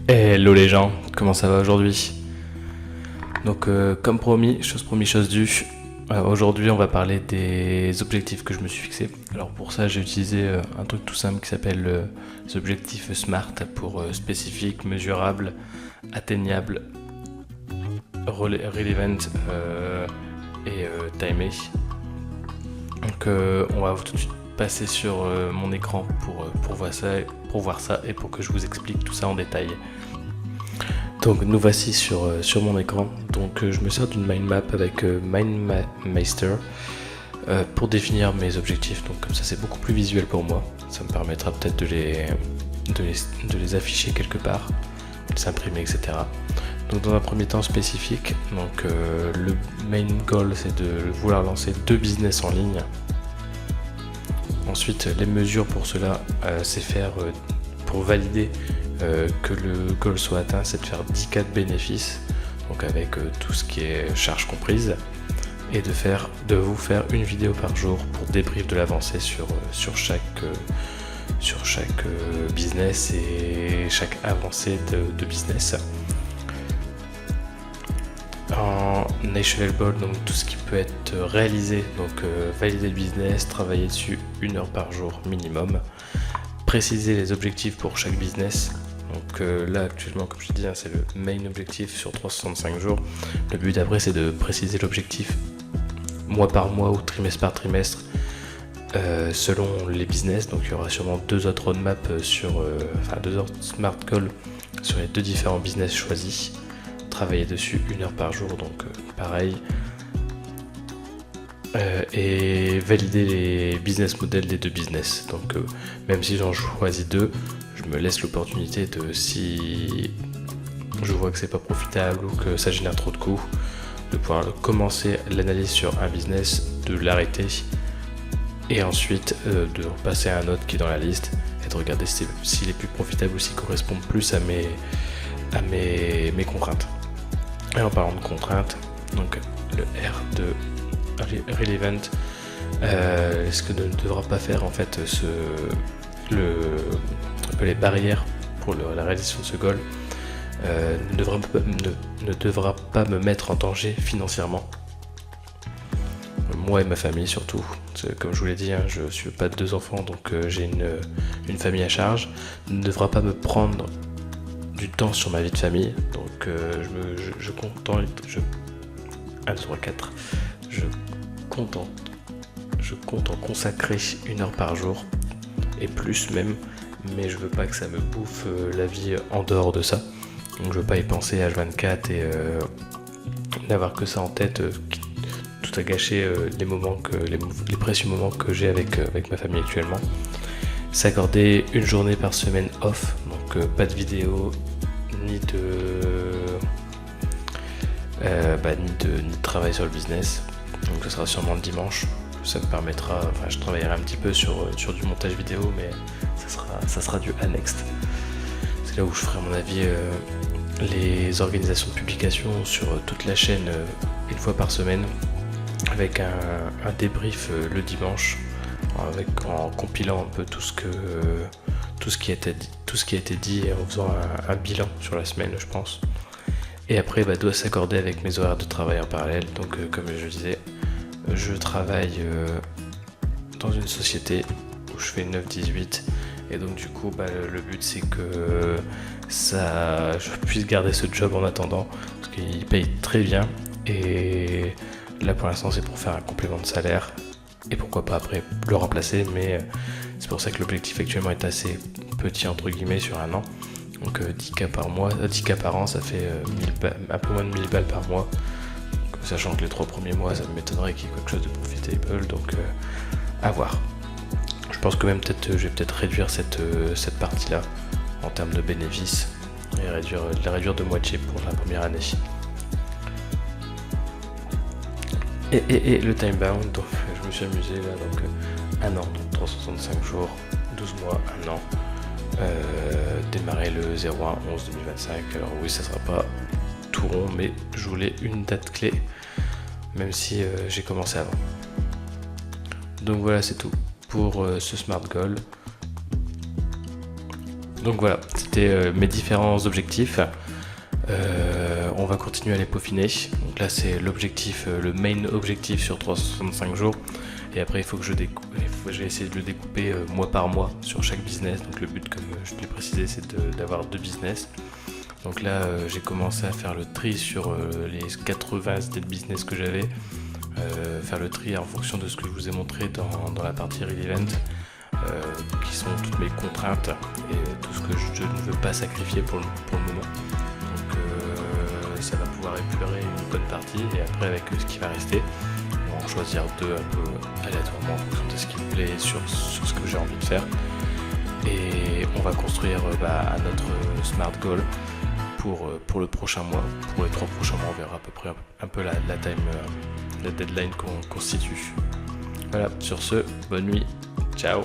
Hello les gens, comment ça va aujourd'hui? Donc comme promis, chose due, aujourd'hui on va parler des objectifs que je me suis fixés. Alors pour ça j'ai utilisé un truc tout simple qui s'appelle les objectifs SMART pour spécifique, mesurable, atteignable, relevant et timé. Donc on va tout de suite passer sur mon écran pour voir ça et pour que je vous explique tout ça en détail. Donc nous voici sur mon écran. Donc je me sers d'une mind map avec MindMeister pour définir mes objectifs. Donc comme ça c'est beaucoup plus visuel pour moi. Ça me permettra peut-être de les afficher quelque part, de les imprimer, etc. Donc dans un premier temps spécifique, donc le main goal c'est de vouloir lancer 2 business en ligne. Ensuite les mesures pour cela c'est faire pour valider que le goal soit atteint, c'est de faire 10K de bénéfices, donc avec tout ce qui est charges comprises, et de vous faire une vidéo par jour pour débrief de l'avancée sur chaque business et chaque avancée de business. En achievable, donc tout ce qui peut être réalisé, donc valider le business, travailler dessus 1 heure par jour minimum, préciser les objectifs pour chaque business. Donc là actuellement, comme je dis, c'est le main objectif sur 365 jours. Le but après c'est de préciser l'objectif mois par mois ou trimestre par trimestre selon les business. Donc il y aura sûrement 2 autres roadmaps 2 autres smart goals sur les 2 différents business choisis. Travailler dessus 1 heure par jour, donc pareil. Et valider les business models des 2 business. Donc même si j'en choisis 2, je me laisse l'opportunité de, si je vois que c'est pas profitable ou que ça génère trop de coûts, de pouvoir commencer l'analyse sur un business, de l'arrêter et ensuite de repasser à un autre qui est dans la liste et de regarder s'il est plus profitable ou s'il correspond plus à mes contraintes. Et en parlant de contraintes, donc le R de relevant, ce que ne devra pas faire en fait les barrières pour la réalisation de ce goal ne devra pas me mettre en danger financièrement, moi et ma famille surtout. Comme je vous l'ai dit, je ne suis pas de 2 enfants, donc j'ai une famille à charge. Ne devra pas me prendre du temps sur ma vie de famille, donc je compte en consacrer 1 heure par jour et plus même, mais je veux pas que ça me bouffe la vie en dehors de ça. Donc je veux pas y penser H24 et n'avoir que ça en tête, tout à gâcher les précieux moments que j'ai avec ma famille actuellement. S'accorder 1 journée par semaine off, donc pas de vidéo ni de travail sur le business. Donc ce sera sûrement le dimanche. Ça me permettra, je travaillerai un petit peu sur du montage vidéo, mais ça sera du annexe. C'est là où je ferai à mon avis les organisations de publication sur toute la chaîne 1 fois par semaine, avec un débrief le dimanche, en compilant un peu tout ce qui a été dit et en faisant un bilan sur la semaine, je pense. Et après doit s'accorder avec mes horaires de travail en parallèle. Donc comme je disais, je travaille dans une société où je fais 9-18, et donc du coup le but c'est que je puisse garder ce job en attendant, parce qu'il paye très bien, et là pour l'instant c'est pour faire un complément de salaire et pourquoi pas après le remplacer, mais c'est pour ça que l'objectif actuellement est assez petit entre guillemets sur 1 an. Donc 10K par mois, 10K par an, ça fait un peu moins de 1000 balles par mois. Sachant que les 3 premiers mois, ça m'étonnerait qu'il y ait quelque chose de profitable, donc à voir. Je pense que même je vais peut-être réduire cette partie-là en termes de bénéfices et la réduire de moitié pour la première année. Et le time bound, donc je me suis amusé là, donc 1 an, donc 365 jours, 12 mois, 1 an. Démarrer le 01/11/2025. Alors oui, ça sera pas tout rond, mais je voulais une date clé, même si j'ai commencé avant. Donc voilà, c'est tout pour ce Smart Goal. Donc voilà, c'était mes différents objectifs. On va continuer à les peaufiner. Donc là c'est l'objectif, le main objectif sur 365 jours. Et après il faut que je vais essayer de le découper mois par mois sur chaque business. Donc le but, comme je l'ai précisé, c'est d'avoir 2 business. Donc là j'ai commencé à faire le tri sur les 80 idées de business que j'avais. Faire le tri en fonction de ce que je vous ai montré dans la partie Real Event. Qui sont toutes mes contraintes et tout ce que je ne veux pas sacrifier pour le moment. Donc ça va pouvoir épurer une bonne partie, et après avec ce qui va rester, on va en choisir 2 un peu aléatoirement en fonction de ce qui me plaît sur ce que j'ai envie de faire. Et on va construire notre SMART goal pour le prochain mois. Pour les 3 prochains mois, on verra à peu près un peu la deadline qu'on constitue. Voilà, sur ce, bonne nuit, ciao.